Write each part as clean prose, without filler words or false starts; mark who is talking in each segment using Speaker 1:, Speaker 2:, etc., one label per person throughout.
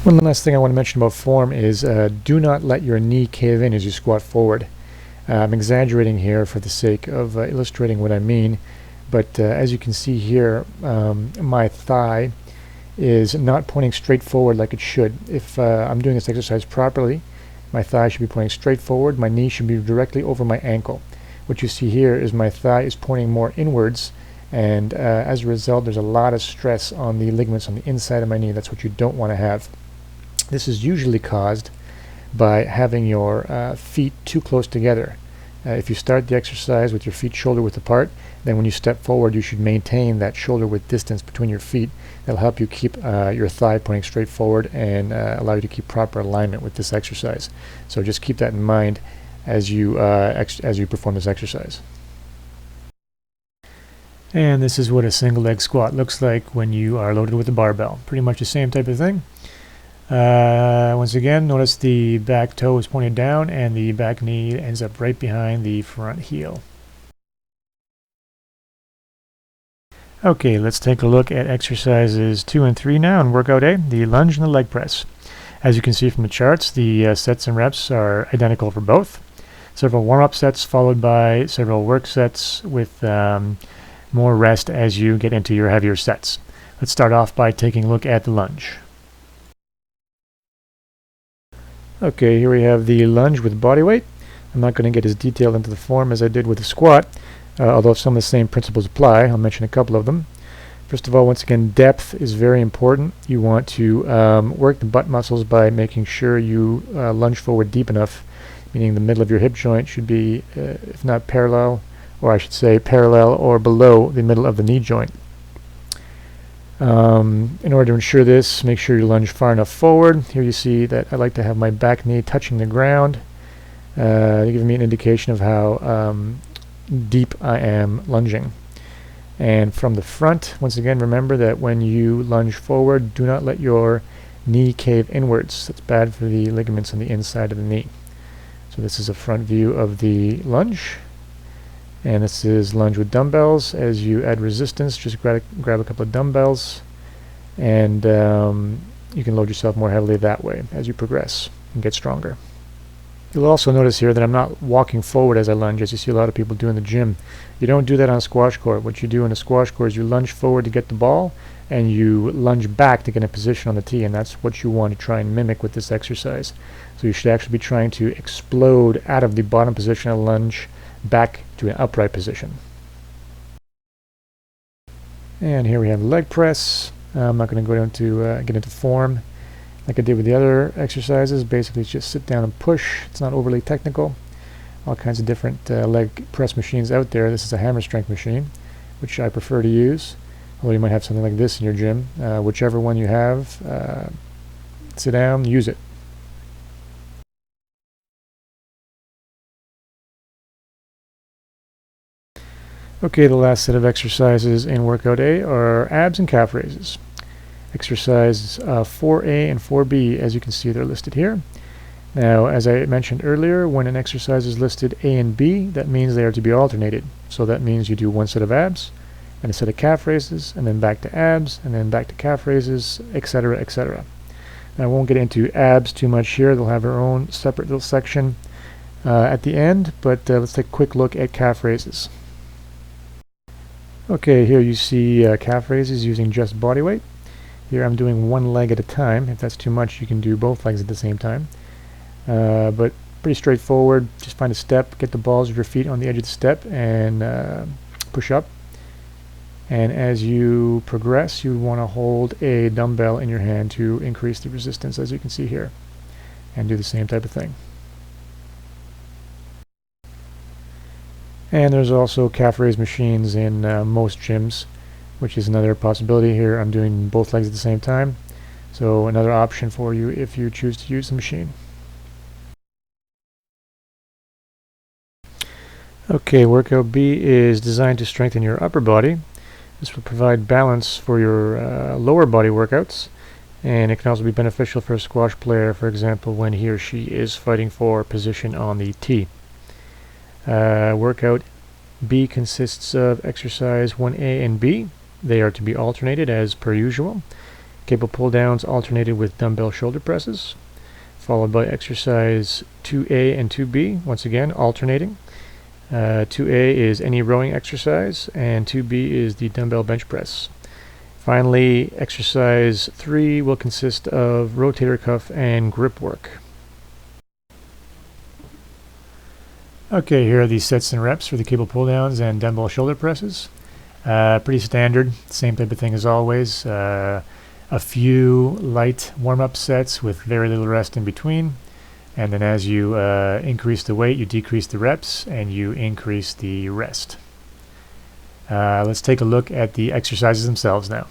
Speaker 1: One last thing I want to mention about form is do not let your knee cave in as you squat forward. I'm exaggerating here for the sake of illustrating what I mean, but as you can see here, my thigh is not pointing straight forward like it should. If I'm doing this exercise properly, my thigh should be pointing straight forward, my knee should be directly over my ankle. What you see here is my thigh is pointing more inwards, and as a result there's a lot of stress on the ligaments on the inside of my knee. That's what you don't want to have. This is usually caused by having your feet too close together. If you start the exercise with your feet shoulder width apart, then when you step forward you should maintain that shoulder width distance between your feet. That'll help you keep your thigh pointing straight forward and allow you to keep proper alignment with this exercise. So just keep that in mind as you perform this exercise. And this is what a single leg squat looks like when you are loaded with a barbell. Pretty much the same type of thing. Once again, notice the back toe is pointed down and the back knee ends up right behind the front heel. Okay, let's take a look at exercises 2 and 3 now in workout A, the lunge and the leg press. As you can see from the charts, the sets and reps are identical for both. Several warm-up sets followed by several work sets with more rest as you get into your heavier sets. Let's start off by taking a look at the lunge. Okay, here we have the lunge with body weight. I'm not going to get as detailed into the form as I did with the squat, although some of the same principles apply. I'll mention a couple of them. First of all, once again, depth is very important. You want to work the butt muscles by making sure you lunge forward deep enough, meaning the middle of your hip joint should be, if not parallel, or I should say parallel or below the middle of the knee joint. In order to ensure this, make sure you lunge far enough forward. Here you see that I like to have my back knee touching the ground, giving me an indication of how deep I am lunging. And from the front, once again, remember that when you lunge forward, do not let your knee cave inwards. That's bad for the ligaments on the inside of the knee. So this is a front view of the lunge. And this is lunge with dumbbells. As you add resistance, just grab a couple of dumbbells, and you can load yourself more heavily that way as you progress and get stronger. You'll also notice here that I'm not walking forward as I lunge, as you see a lot of people do in the gym. You don't do that on a squash court. What you do in a squash court is you lunge forward to get the ball, and you lunge back to get in position on the tee, and that's what you want to try and mimic with this exercise. So you should actually be trying to explode out of the bottom position of the lunge back to an upright position. And here we have leg press. I'm not going to go down to get into form like I did with the other exercises. Basically, it's just sit down and push. It's not overly technical. All kinds of different leg press machines out there. This is a hammer strength machine, which I prefer to use. Although you might have something like this in your gym. Whichever one you have, sit down, use it. Okay, the last set of exercises in workout A are abs and calf raises. Exercises 4A and 4B, as you can see, they're listed here. Now, as I mentioned earlier, when an exercise is listed A and B, that means they are to be alternated. So that means you do one set of abs and a set of calf raises, and then back to abs, and then back to calf raises, etc., etc. Now, I won't get into abs too much here. They'll have their own separate little section at the end, but let's take a quick look at calf raises. Okay, here you see calf raises using just body weight. Here I'm doing one leg at a time. If that's too much, you can do both legs at the same time. But pretty straightforward. Just find a step, get the balls of your feet on the edge of the step, and push up. And as you progress, you want to hold a dumbbell in your hand to increase the resistance, as you can see here, and do the same type of thing. And there's also calf raise machines in most gyms, which is another possibility. Here I'm doing both legs at the same time, so another option for you if you choose to use the machine. Okay, workout B is designed to strengthen your upper body. This will provide balance for your lower body workouts, and it can also be beneficial for a squash player, for example, when he or she is fighting for position on the tee. Workout B consists of exercise 1A and B. They are to be alternated as per usual. Cable pull downs alternated with dumbbell shoulder presses, followed by exercise 2A and 2B, once again alternating. 2A is any rowing exercise, and 2B is the dumbbell bench press. Finally, exercise 3 will consist of rotator cuff and grip work. Okay, here are the sets and reps for the cable pull downs and dumbbell shoulder presses. Pretty standard, same type of thing as always. A few light warm-up sets with very little rest in between, and then as you increase the weight, you decrease the reps and you increase the rest. Let's take a look at the exercises themselves now.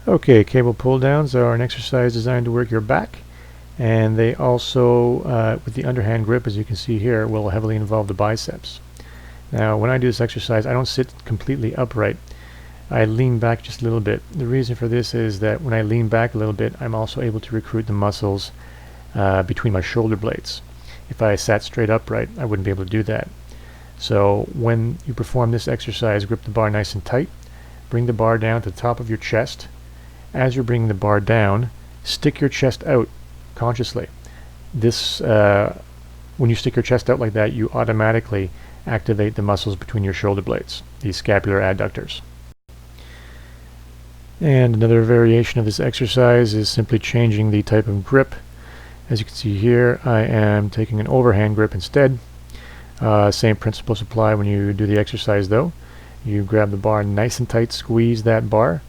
Speaker 1: Okay, cable pull downs are an exercise designed to work your back, and they also, with the underhand grip, as you can see here, will heavily involve the biceps. Now, when I do this exercise, I don't sit completely upright. I lean back just a little bit. The reason for this is that when I lean back a little bit, I'm also able to recruit the muscles between my shoulder blades. If I sat straight upright, I wouldn't be able to do that. So when you perform this exercise, grip the bar nice and tight, bring the bar down to the top of your chest. As you're bringing the bar down, stick your chest out consciously. This, when you stick your chest out like that, you automatically activate the muscles between your shoulder blades, the scapular adductors. And another variation of this exercise is simply changing the type of grip. As you can see here, I am taking an overhand grip instead. Same principles apply when you do the exercise though. You grab the bar nice and tight, squeeze that bar,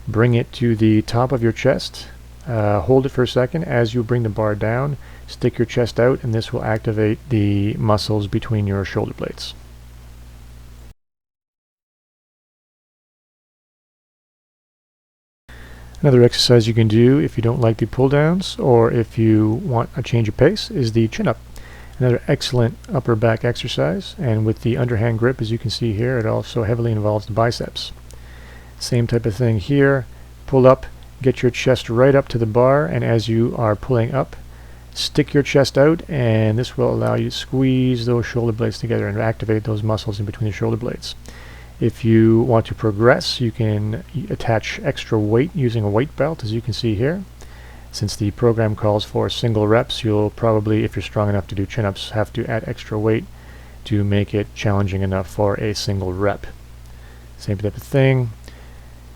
Speaker 1: bring it to the top of your chest, hold it for a second. As you bring the bar down, stick your chest out, and this will activate the muscles between your shoulder blades. Another exercise you can do if you don't like the pull downs or if you want a change of pace is the chin up. Another excellent upper back exercise, and with the underhand grip, as you can see here, it also heavily involves the biceps. Same type of thing here. Pull up, get your chest right up to the bar, and as you are pulling up, stick your chest out, and this will allow you to squeeze those shoulder blades together and activate those muscles in between the shoulder blades. If you want to progress, you can attach extra weight using a weight belt, as you can see here. Since the program calls for single reps, you'll probably, if you're strong enough to do chin-ups, have to add extra weight to make it challenging enough for a single rep. Same type of thing.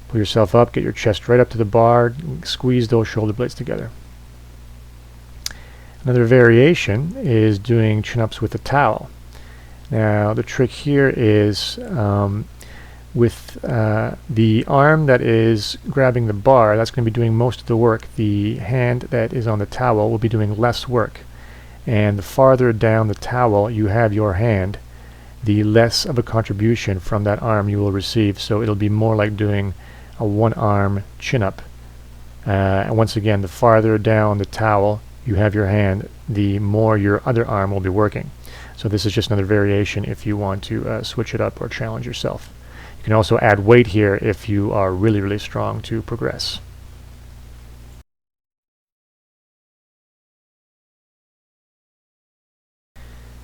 Speaker 1: Pull yourself up, get your chest right up to the bar, squeeze those shoulder blades together. Another variation is doing chin-ups with a towel. Now the trick here is with the arm that is grabbing the bar, that's going to be doing most of the work. The hand that is on the towel will be doing less work. And the farther down the towel you have your hand, the less of a contribution from that arm you will receive. So it'll be more like doing a one-arm chin-up. And once again, the farther down the towel you have your hand, the more your other arm will be working. So this is just another variation if you want to switch it up or challenge yourself. You can also add weight here if you are really, really strong to progress.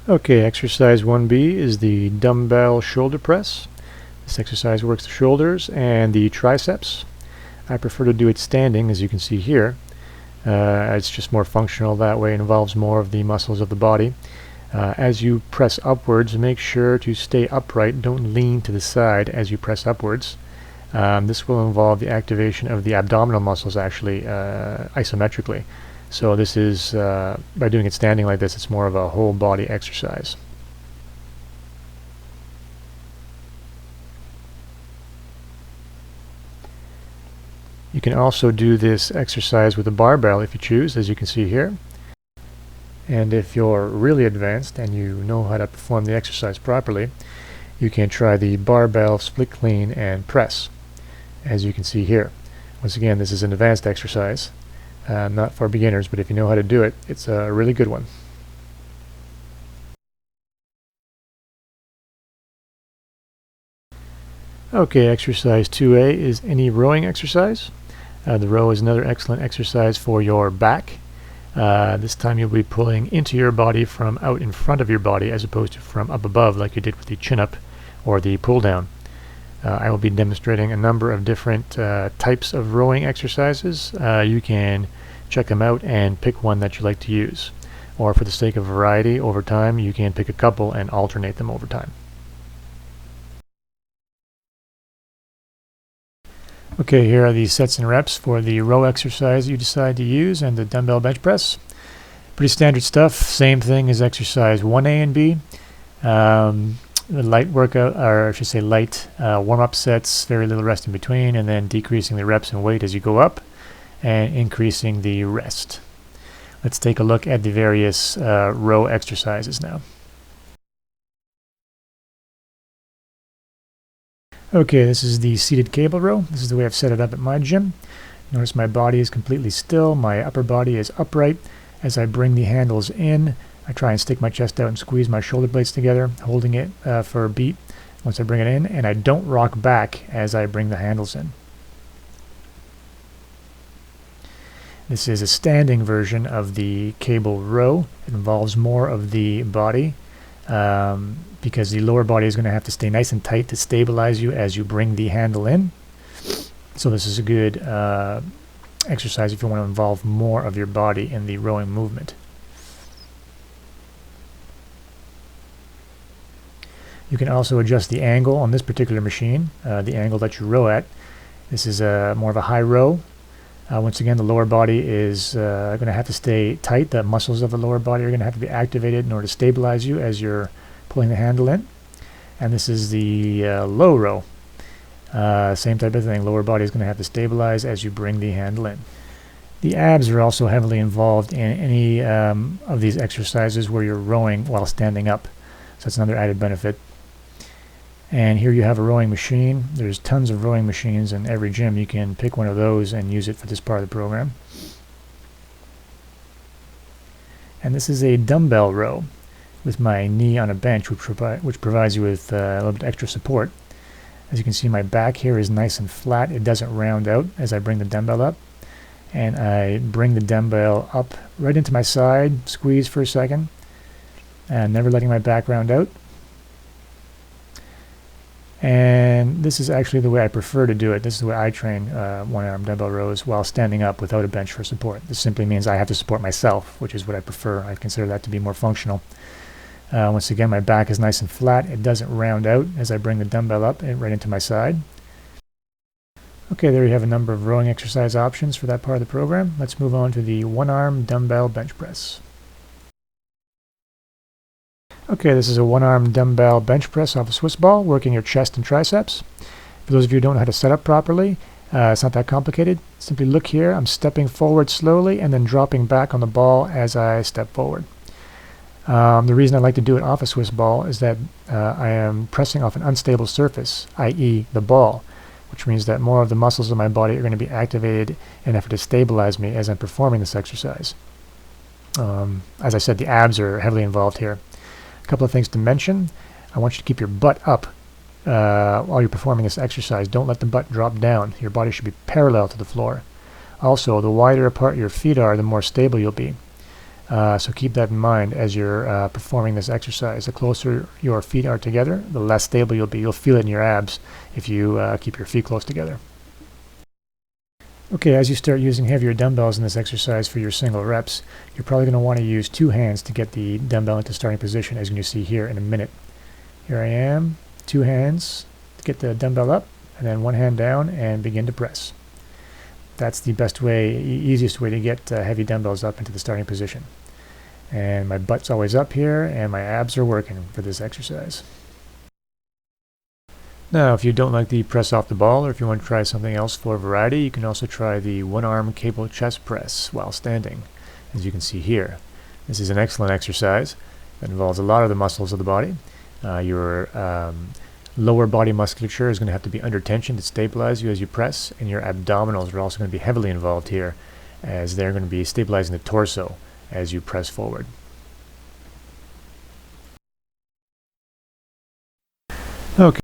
Speaker 1: Okay, exercise 1B is the dumbbell shoulder press. This exercise works the shoulders and the triceps. I prefer to do it standing, as you can see here. It's just more functional that way. It involves more of the muscles of the body. As you press upwards, make sure to stay upright. Don't lean to the side as you press upwards. This will involve the activation of the abdominal muscles actually isometrically. So this is, by doing it standing like this, it's more of a whole body exercise. You can also do this exercise with a barbell if you choose, as you can see here. And if you're really advanced and you know how to perform the exercise properly, you can try the barbell split clean and press, as you can see here. Once again, this is an advanced exercise, not for beginners, but if you know how to do it, it's a really good one. Okay, exercise 2A is any rowing exercise. The row is another excellent exercise for your back. This time you'll be pulling into your body from out in front of your body as opposed to from up above like you did with the chin-up or the pull-down. I will be demonstrating a number of different types of rowing exercises. You can check them out and pick one that you like to use. Or for the sake of variety over time, you can pick a couple and alternate them over time. Okay, here are the sets and reps for the row exercise you decide to use and the dumbbell bench press. Pretty standard stuff, same thing as exercise 1A and B. The light workout, or I should say light warm-up sets, very little rest in between, and then decreasing the reps and weight as you go up and increasing the rest. Let's take a look at the various row exercises now. Okay, this is the seated cable row. This is the way I've set it up at my gym. Notice my body is completely still, my upper body is upright. As I bring the handles in, I try and stick my chest out and squeeze my shoulder blades together, holding it for a beat once I bring it in, and I don't rock back as I bring the handles in. This is a standing version of the cable row. It involves more of the body because the lower body is going to have to stay nice and tight to stabilize you as you bring the handle in. So this is a good exercise if you want to involve more of your body in the rowing movement. You can also adjust the angle on this particular machine, the angle that you row at. This is more of a high row. Once again, the lower body is going to have to stay tight. The muscles of the lower body are going to have to be activated in order to stabilize you as you're pulling the handle in. And this is the low row. Same type of thing. Lower body is going to have to stabilize as you bring the handle in. The abs are also heavily involved in any of these exercises where you're rowing while standing up. So that's another added benefit. And here you have a rowing machine. There's tons of rowing machines in every gym. You can pick one of those and use it for this part of the program. And this is a dumbbell row with my knee on a bench, which provides you with a little bit extra support. As you can see, my back here is nice and flat. It doesn't round out as I bring the dumbbell up. And I bring the dumbbell up right into my side, squeeze for a second, and never letting my back round out. And this is actually the way I prefer to do it. This is the way I train one-arm dumbbell rows while standing up without a bench for support. This simply means I have to support myself, which is what I prefer. I consider that to be more functional. Once again, my back is nice and flat. It doesn't round out as I bring the dumbbell up and right into my side. Okay, there you have a number of rowing exercise options for that part of the program. Let's move on to the one-arm dumbbell bench press. Okay, this is a one-arm dumbbell bench press off a Swiss ball, working your chest and triceps. For those of you who don't know how to set up properly, it's not that complicated. Simply look here. I'm stepping forward slowly and then dropping back on the ball as I step forward. The reason I like to do it off a Swiss ball is that I am pressing off an unstable surface, i.e. the ball, which means that more of the muscles of my body are going to be activated in an effort to stabilize me as I'm performing this exercise. As I said, the abs are heavily involved here. A couple of things to mention. I want you to keep your butt up while you're performing this exercise. Don't let the butt drop down. Your body should be parallel to the floor. Also, the wider apart your feet are, the more stable you'll be. So keep that in mind as you're performing this exercise. The closer your feet are together, the less stable you'll be. You'll feel it in your abs if you keep your feet close together. Okay, as you start using heavier dumbbells in this exercise for your single reps, you're probably going to want to use two hands to get the dumbbell into starting position, as you can see here in a minute. Here I am, two hands to get the dumbbell up, and then one hand down and begin to press. That's the best way, easiest way to get heavy dumbbells up into the starting position. And my butt's always up here, and my abs are working for this exercise. Now, if you don't like the press off the ball, or if you want to try something else for variety, you can also try the one-arm cable chest press while standing, as you can see here. This is an excellent exercise that involves a lot of the muscles of the body. Your lower body musculature is going to have to be under tension to stabilize you as you press, and your abdominals are also going to be heavily involved here, as they're going to be stabilizing the torso as you press forward. Okay.